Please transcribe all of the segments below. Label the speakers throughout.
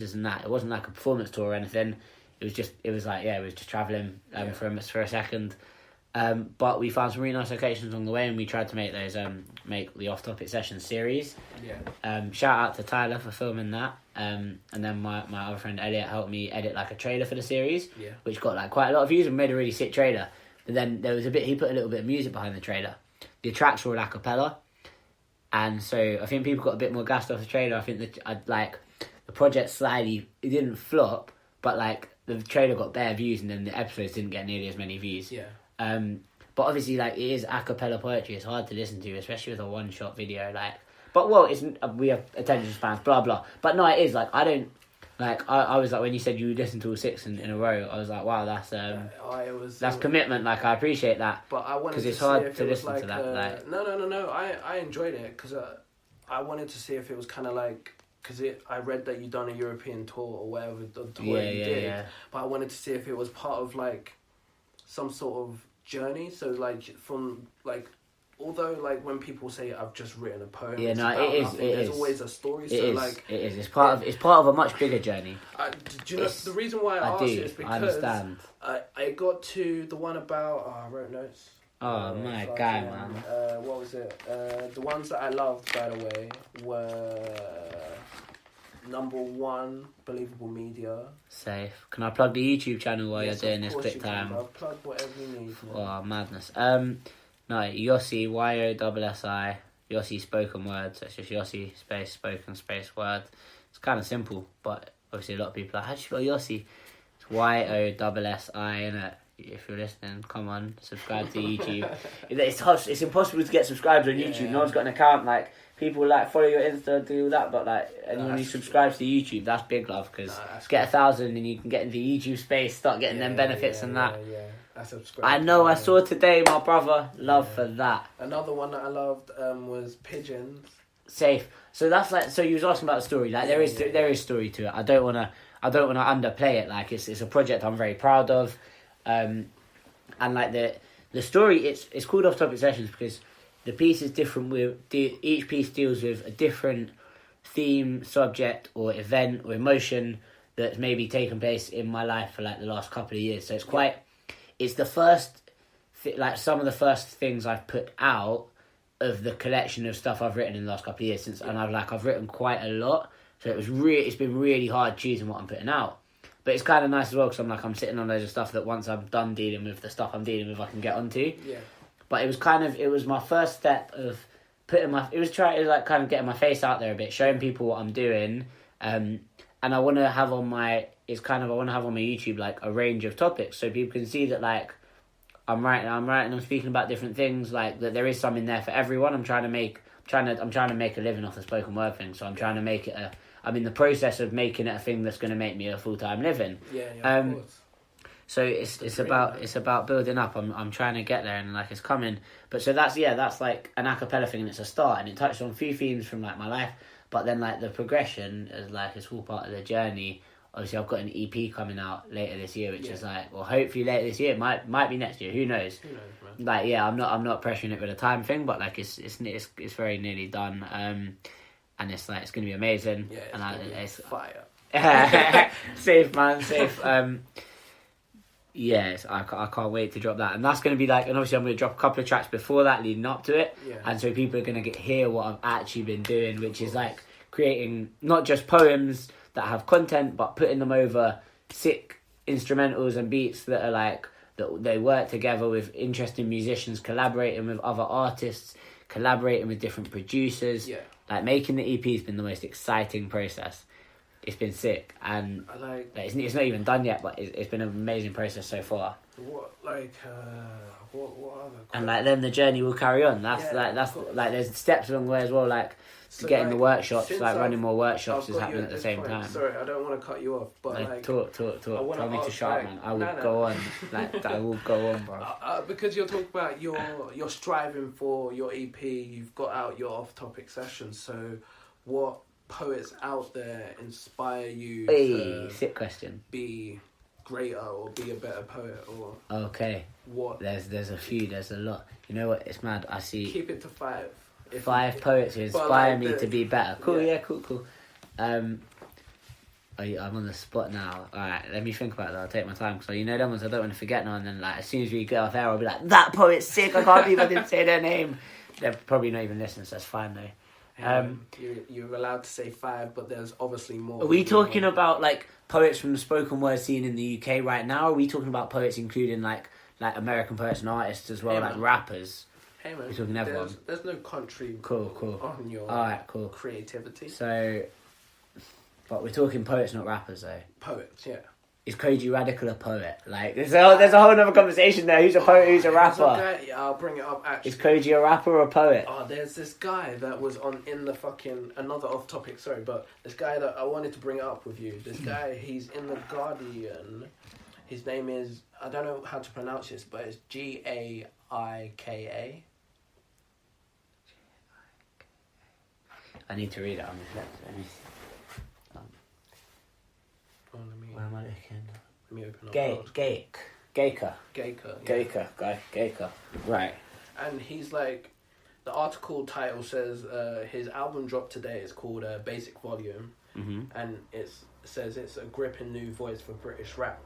Speaker 1: and that. It wasn't like a performance tour or anything. It was just travelling for a second. But we found some really nice locations along the way, and we tried to make those make the off-topic session series.
Speaker 2: Yeah.
Speaker 1: Shout out to Tyler for filming that. And then my other friend Elliot helped me edit like a trailer for the series, which got like quite a lot of views and made a really sick trailer. But then there was he put a little bit of music behind the trailer. The tracks were all a cappella, and so I think people got a bit more gassed off the trailer. I think that the project slightly, it didn't flop, but like the trailer got bare views, and then the episodes didn't get nearly as many views.
Speaker 2: Yeah.
Speaker 1: But obviously, like, it is a cappella poetry. It's hard to listen to, especially with a one-shot video. Like, but well, we have attention spans, blah blah. But no, it is like I don't like. I was like when you said you listened to all 6 in a row. I was like, wow, that's commitment. Like, I appreciate that.
Speaker 2: But I wanted
Speaker 1: because it's
Speaker 2: to
Speaker 1: hard
Speaker 2: see if
Speaker 1: to
Speaker 2: it was
Speaker 1: listen
Speaker 2: like
Speaker 1: to that.
Speaker 2: No. I enjoyed it because I wanted to see if it was kind of like. Because I read that you done a European tour or whatever the tour you did. Yeah. But I wanted to see if it was part of like some sort of journey. So like from like, although like when people say I've just written a poem, there's always a story.
Speaker 1: It's part of a much bigger journey.
Speaker 2: Do you know the reason why I asked is because
Speaker 1: I understand.
Speaker 2: I got to the one about I wrote notes.
Speaker 1: Oh my god, man!
Speaker 2: What was it? The ones that I loved, by the way, were. Number 1, Believable Media.
Speaker 1: Safe. Can I plug the YouTube channel while you're doing this quick time?
Speaker 2: Plug whatever you need.
Speaker 1: Oh, madness. No, Yossi, Yossi, Yossi spoken word. So it's just Yossi space spoken space word. It's kind of simple, but obviously a lot of people are like, how do you spell Yossi? It's Yossi, innit? If you're listening, come on, subscribe to YouTube. It's impossible to get subscribed on YouTube. No one's got an account. Like, people like follow your Insta, do that, but like anyone who subscribes to YouTube, that's big love, because get 1,000 and you can get into YouTube space, start getting them benefits and that. I know. I saw today, my brother, love for that.
Speaker 2: Another one that I loved was Pigeons.
Speaker 1: Safe. So that's like. So you was asking about the story. Like there is story to it. I don't wanna underplay it. Like it's a project I'm very proud of. And like the story, it's called Off Topic Sessions because the piece is different. Each piece deals with a different theme, subject, or event or emotion that's maybe taken place in my life for like the last couple of years. So it's the first, like some of the first things I've put out of the collection of stuff I've written in the last couple of years and I've written quite a lot. So it's been really hard choosing what I'm putting out. But it's kind of nice as well because I'm sitting on loads of stuff that once I'm done dealing with the stuff I'm dealing with, I can get onto.
Speaker 2: Yeah.
Speaker 1: But it was my first step of getting my face out there a bit, showing people what I'm doing. And I want to have on my YouTube like a range of topics so people can see that like I'm speaking about different things, like that there is some in there for everyone. I'm trying to make a living off the spoken word thing, so I'm trying to make it I'm in the process of making it a thing that's going to make me a full-time living.
Speaker 2: Yeah, of course.
Speaker 1: So it's about building up. I'm trying to get there and like it's coming. But so that's like an a cappella thing and it's a start and it touched on a few themes from like my life. But then like the progression is like it's all part of the journey. Obviously I've got an EP coming out later this year, which is like, well, hopefully later this year. It might be next year. Who knows? Man? Like I'm not pressuring it with a time thing, but like it's very nearly done. And it's like it's gonna be amazing.
Speaker 2: Yeah, it's fire.
Speaker 1: Safe, man, safe. Yes, I can't wait to drop that, and that's going to be like, and obviously I'm going to drop a couple of tracks before that, leading up to it, and so people are going to hear what I've actually been doing, which is like creating not just poems that have content, but putting them over sick instrumentals and beats that are like that they work together with interesting musicians, collaborating with other artists, collaborating with different producers.
Speaker 2: Yeah,
Speaker 1: like making the EP has been the most exciting process. It's been sick, and it's not even done yet, but it's been an amazing process so far.
Speaker 2: What other?
Speaker 1: And like then the journey will carry on. That's there's steps along the way as well. Like so getting the workshops, like running more workshops is happening at the same time.
Speaker 2: Sorry, I don't want to cut you off, but
Speaker 1: talk. Tell me to shut up, man. I will go on. I will go on, bro.
Speaker 2: Because you're talking about you're striving for your EP. You've got out your off-topic sessions. So what poets out there inspire you to
Speaker 1: sick question.
Speaker 2: Be greater or be a better poet or
Speaker 1: what? There's a few. There's a lot. You know what? It's mad. I see.
Speaker 2: Keep it to 5.
Speaker 1: 5 poets who inspire me to be better. Cool. Yeah. Cool. I'm on the spot now. Alright, let me think about that. I'll take my time. So you know them ones I don't want to forget now. And then like as soon as we get off air, I'll be like, that poet's sick. I can't believe I didn't say their name. They're probably not even listening, so that's fine though.
Speaker 2: You're allowed to say 5, but there's obviously more.
Speaker 1: Are we talking about like poets from the spoken word scene in the UK right now? Or are we talking about poets including like American poets and artists as well, like rappers?
Speaker 2: Hey man,
Speaker 1: we're talking everyone.
Speaker 2: There's no country.
Speaker 1: Cool.
Speaker 2: On your creativity.
Speaker 1: So, but we're talking poets, not rappers, though.
Speaker 2: Poets, yeah.
Speaker 1: Is Koji Radical a poet? Like, there's a whole other conversation there. Who's a poet? Who's a rapper?
Speaker 2: I'll bring it up. Actually,
Speaker 1: is Koji a rapper or a poet?
Speaker 2: Oh, there's this guy that was in the fucking another off topic. Sorry, but this guy that I wanted to bring it up with you. This guy, he's in the Guardian. His name is, I don't know how to pronounce this, but it's Gaika.
Speaker 1: I need to read it on this letter. Let me see. Where am I looking?
Speaker 2: Let me open up.
Speaker 1: Gaika. Right.
Speaker 2: And he's like, the article title says his album dropped today. It's called Basic Volume.
Speaker 1: Mm-hmm.
Speaker 2: And it says it's a gripping new voice for British rap.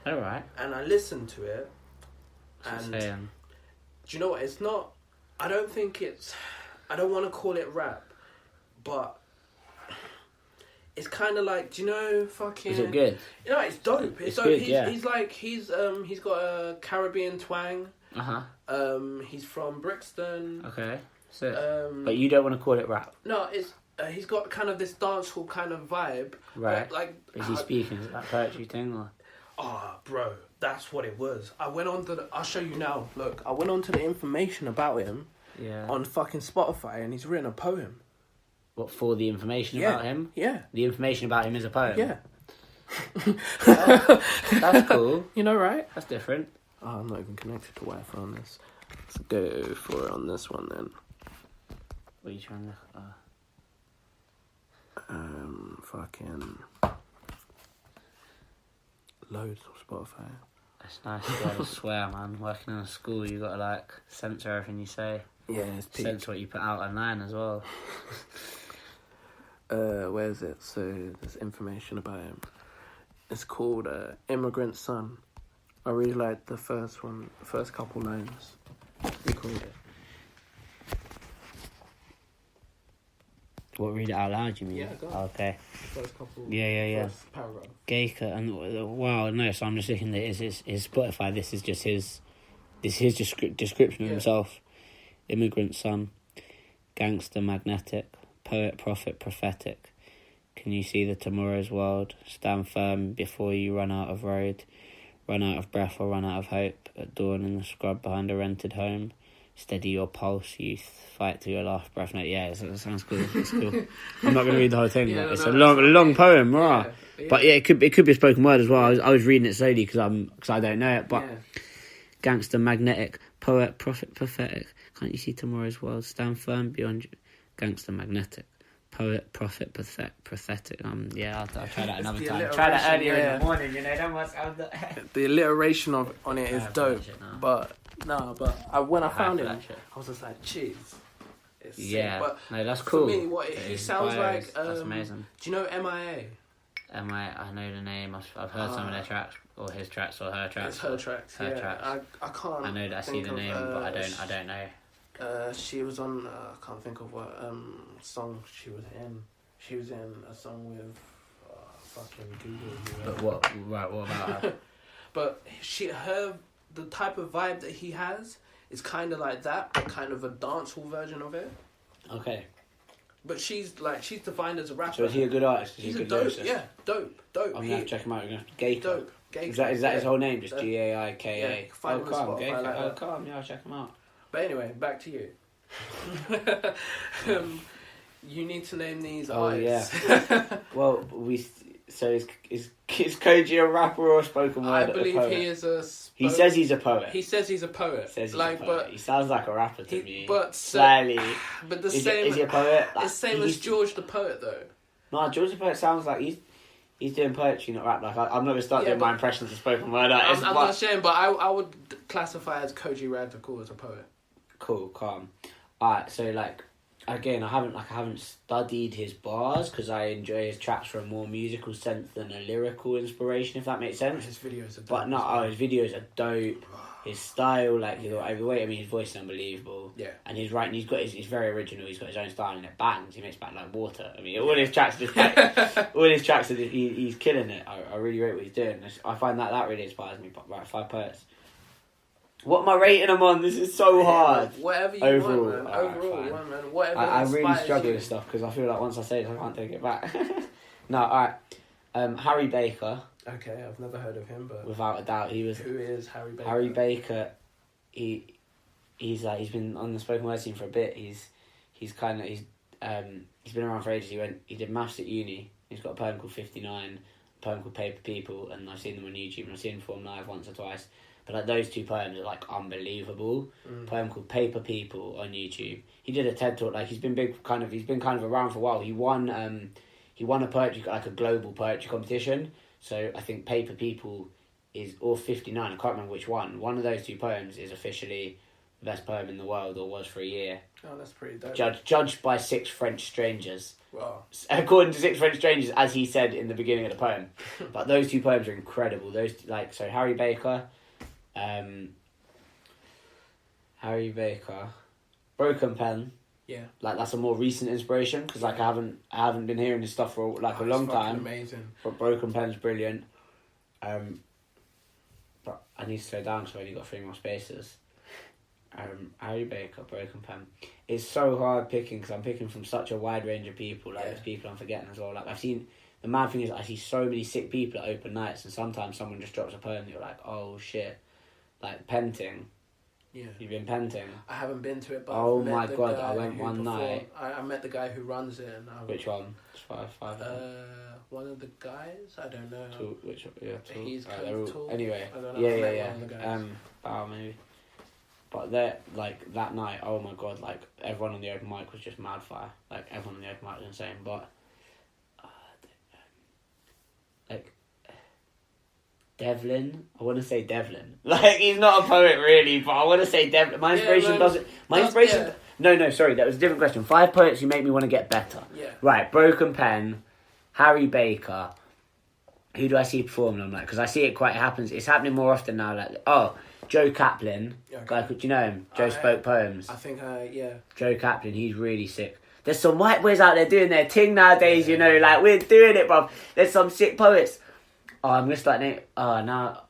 Speaker 1: All right.
Speaker 2: And I listened to it. And do you know what? It's not, I don't want to call it rap, but it's kind of like, do you know, fucking...
Speaker 1: Is it good?
Speaker 2: You know, it's dope. It's dope.
Speaker 1: Good,
Speaker 2: he's got a Caribbean twang.
Speaker 1: Uh-huh.
Speaker 2: He's from Brixton.
Speaker 1: Okay. So, but you don't want to call it rap?
Speaker 2: No, it's... he's got kind of this dancehall kind of vibe.
Speaker 1: Right.
Speaker 2: Like,
Speaker 1: is he speaking? Is it that poetry thing or...?
Speaker 2: Oh, bro, that's what it was. I went on to I'll show you now. Look, I went on to the information about him.
Speaker 1: Yeah.
Speaker 2: On fucking Spotify, and he's written a poem.
Speaker 1: What, for the information about him?
Speaker 2: Yeah.
Speaker 1: The information about him is a poem?
Speaker 2: Yeah.
Speaker 1: That's cool.
Speaker 2: You know, right?
Speaker 1: That's different.
Speaker 2: Oh, I'm not even connected to Wi-Fi on this. Let's go for it on this one then.
Speaker 1: What are you trying to...
Speaker 2: Fucking... Loads of Spotify.
Speaker 1: It's nice to be able to swear, man. Working in a school, you got to, like, censor everything you say.
Speaker 2: Yeah, it's peak.
Speaker 1: Censor what you put out online as well.
Speaker 2: Where is it? So, there's information about him. It's called Immigrant Son. I really like the first couple lines.
Speaker 1: Record it. What, read it out loud, you mean?
Speaker 2: Yeah, go on.
Speaker 1: Okay.
Speaker 2: First couple...
Speaker 1: Yeah.
Speaker 2: First paragraph.
Speaker 1: Gaika, and wow, no, so I'm just looking at his Spotify. This is just his description of himself. Immigrant son, gangster magnetic, poet, prophet, prophetic. Can you see the tomorrow's world? Stand firm before you run out of road, run out of breath or run out of hope. At dawn in the scrub behind a rented home. Steady your pulse, youth. Fight to your last breath. No, yeah, it sounds cool. It's cool. I'm not going to read the whole thing.
Speaker 2: Yeah,
Speaker 1: it's a long poem, right?
Speaker 2: Yeah.
Speaker 1: But yeah, it could be a spoken word as well. I was reading it slowly because I don't know it. But gangster, magnetic, poet, prophet, prophetic. Can't you see tomorrow's world? Stand firm beyond gangster, magnetic, poet, prophet, prophetic. Yeah, I'll try that another time. Try that earlier in the morning. You know, don't want
Speaker 2: the alliteration on it is dope, but. No, but when I found him, I was just like, "Cheese." It's sick. But
Speaker 1: no, that's cool.
Speaker 2: For me, he sounds like.
Speaker 1: That's amazing.
Speaker 2: Do you know MIA?
Speaker 1: I know the name. I've heard some of their tracks, or his tracks, or her tracks.
Speaker 2: It's her tracks.
Speaker 1: Her tracks.
Speaker 2: I can't.
Speaker 1: I know that I see the name, but I don't know.
Speaker 2: She was on. I can't think of what song she was in. She was in a song with fucking Google.
Speaker 1: But what? Right. What about her?
Speaker 2: But the type of vibe that he has is kind of like that, but kind of a dancehall version of it.
Speaker 1: Okay.
Speaker 2: But she's defined as a rapper.
Speaker 1: So is he a good artist?
Speaker 2: He's a dope, dope.
Speaker 1: I'm gonna have to check him out. Gaika.
Speaker 2: Dope.
Speaker 1: Is that his whole name? Just Gaika.
Speaker 2: Yeah, find him on Spotify like that.
Speaker 1: Calm. Yeah, I'll check him out.
Speaker 2: But anyway, back to you. You need to name these artists.
Speaker 1: Yeah. Well, So is Koji a rapper or a spoken word?
Speaker 2: I believe he is a...
Speaker 1: He says he's a poet.
Speaker 2: He says he's a poet.
Speaker 1: But he sounds like a rapper to me.
Speaker 2: But
Speaker 1: slightly.
Speaker 2: But the
Speaker 1: is
Speaker 2: same...
Speaker 1: Is he a poet?
Speaker 2: Like, it's same as George the poet, though.
Speaker 1: No, George the poet sounds like he's doing poetry, not rap. Like I'm not gonna start doing my impressions of spoken word.
Speaker 2: I'm not ashamed, but I would classify as Koji Radical as a poet.
Speaker 1: Cool, calm. Alright, so like again, I haven't studied his bars because I enjoy his tracks for a more musical sense than a lyrical inspiration, if that makes sense.
Speaker 2: His videos are dope.
Speaker 1: But no, his videos are dope. His style, like, his voice is unbelievable.
Speaker 2: Yeah.
Speaker 1: And he's very original. He's got his own style and it bangs. He makes back like water. I mean, all his tracks are just he's killing it. I really rate what he's doing. I find that really inspires me. Right, 5 poets. What am I rating them on? This is so hard.
Speaker 2: Whatever you
Speaker 1: overall,
Speaker 2: want, man. Overall, man. Whatever
Speaker 1: I really struggle
Speaker 2: you.
Speaker 1: with stuff because I feel like once I say it, I can't take it back. No, alright. Harry Baker.
Speaker 2: Okay, I've never heard of him, but
Speaker 1: without a doubt, he was.
Speaker 2: Who is Harry Baker?
Speaker 1: Harry Baker, he's been on the spoken word scene for a bit. He's been around for ages. He did maths at uni. He's got a poem called 59, a poem called Paper People, and I've seen them on YouTube and I've seen them perform live once or twice. But like those 2 poems are like unbelievable. A poem called Paper People on YouTube. He did a TED talk. Like he's been kind of around for a while. He won a poetry, like a global poetry competition. So I think Paper People or 59, I can't remember which one. One of those 2 poems is officially the best poem in the world, or was for a year.
Speaker 2: Oh, that's pretty dope.
Speaker 1: Judged by 6 French strangers.
Speaker 2: Wow.
Speaker 1: According to 6 French strangers, as he said in the beginning of the poem. But those 2 poems are incredible. So Harry Baker, Broken Pen.
Speaker 2: Yeah.
Speaker 1: Like that's a more recent inspiration because like I haven't been hearing this stuff for like a long time.
Speaker 2: Amazing.
Speaker 1: But Broken Pen's brilliant. But I need to slow down because I've only got 3 more spaces. Harry Baker, Broken Pen. It's so hard picking because I'm picking from such a wide range of people. Like there's people I'm forgetting as well. Like the mad thing is I see so many sick people at open nights, and sometimes someone just drops a poem and you're like, oh shit. Like Penting.
Speaker 2: Yeah.
Speaker 1: You've been Penting?
Speaker 2: I haven't been to it, but
Speaker 1: oh my god, I went one night.
Speaker 2: I met the guy who runs it. And
Speaker 1: which one? It's five.
Speaker 2: One of the guys. I don't know.
Speaker 1: Which? Yeah, tall.
Speaker 2: He's kind of tall.
Speaker 1: Anyway,
Speaker 2: I don't know.
Speaker 1: yeah. Bow maybe. But that night, oh my god, like everyone on the open mic was just mad fire. Like everyone on the open mic was insane. But like Devlin, I want to say Devlin. Like he's not a poet really, but I want to say Devlin. My inspiration doesn't. My inspiration. Yeah. No, sorry, that was a different question. 5 poets who make me want to get better.
Speaker 2: Yeah.
Speaker 1: Right, Broken Pen, Harry Baker. Who do I see performing? I'm like, because I see it quite happens. It's happening more often now. Like, Joe Kaplan, guy called, do you know him? Joe spoke poems.
Speaker 2: I think, yeah.
Speaker 1: Joe Kaplan, he's really sick. There's some white boys out there doing their thing nowadays, you know, like we're doing it, bruv. There's some sick poets. Oh, I'm gonna start naming. Oh, now,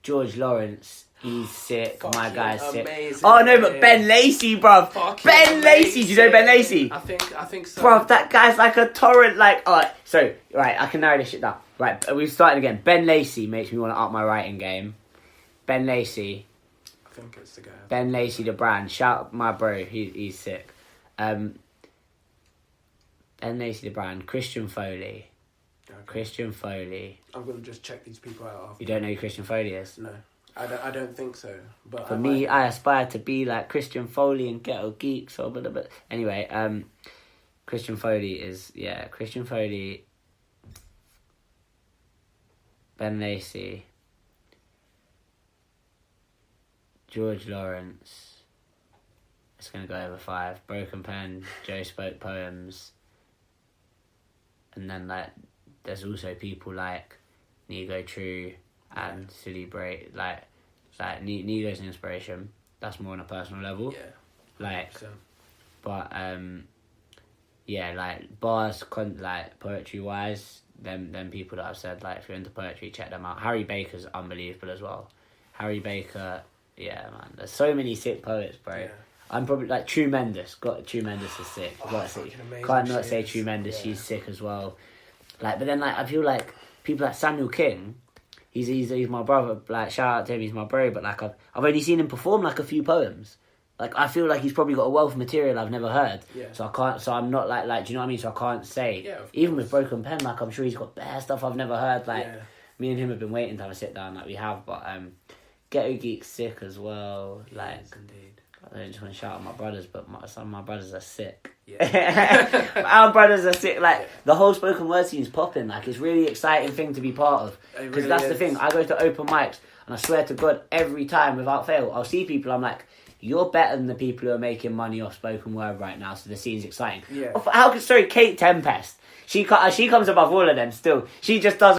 Speaker 1: George Lawrence, he's sick. My guy's sick. Oh no, but Ben Lacey, bruv. Ben Lacey, do you know Ben Lacey?
Speaker 2: I think so.
Speaker 1: Bruv, that guy's like a torrent. Like, alright, so right, I can narrow this shit down. Right, we've started again. Ben Lacey makes me want to up my writing game. Ben Lacey.
Speaker 2: I think it's the guy.
Speaker 1: Ben Lacey, the brand. Shout out my bro. He's sick. Ben Lacey, the brand. Christian Foley. Okay. Christian Foley.
Speaker 2: I'm gonna just check these people out after.
Speaker 1: You don't know who Christian Foley is?
Speaker 2: No, I don't think so. But
Speaker 1: for me, I aspire to be like Christian Foley and Ghetto Geeks or blah. Anyway, Christian Foley is Christian Foley. Ben Lacey. George Lawrence. It's gonna go over 5. Broken Pen. Joe spoke poems. And then there's also people like Nego True and Silly Break. Like Nego's an inspiration. That's more on a personal level.
Speaker 2: Yeah.
Speaker 1: Bars, poetry wise, them people that I've said, like if you're into poetry, check them out. Harry Baker's unbelievable as well. Harry Baker, yeah, man. There's so many sick poets, bro. Yeah. I'm probably like Tremendous. Tremendous is sick. Can't not say Tremendous. She's sick as well. Like, but then I feel like people like Samuel King. He's my brother. Like, shout out to him. He's my bro. But like I've only seen him perform like a few poems. Like I feel like he's probably got a wealth of material I've never heard. Yeah. So I can't. So I'm not like do you know what I mean? So I can't say. Yeah, even with Broken Pen, like I'm sure he's got bare stuff I've never heard. Like me and him have been waiting to have a sit down. Like we have, but Ghetto Geek's sick as well. Like
Speaker 2: yes, indeed.
Speaker 1: I don't just want to shout out my brothers, but some of my brothers are sick.
Speaker 2: Yeah.
Speaker 1: Our brothers are sick. Like the whole spoken word scene is popping. Like it's a really exciting thing to be part of. Because really that's the thing. I go to open mics and I swear to God, every time without fail, I'll see people. I'm like, you're better than the people who are making money off spoken word right now, so the scene's exciting.
Speaker 2: Yeah.
Speaker 1: Kate Tempest, she comes above all of them still. She just does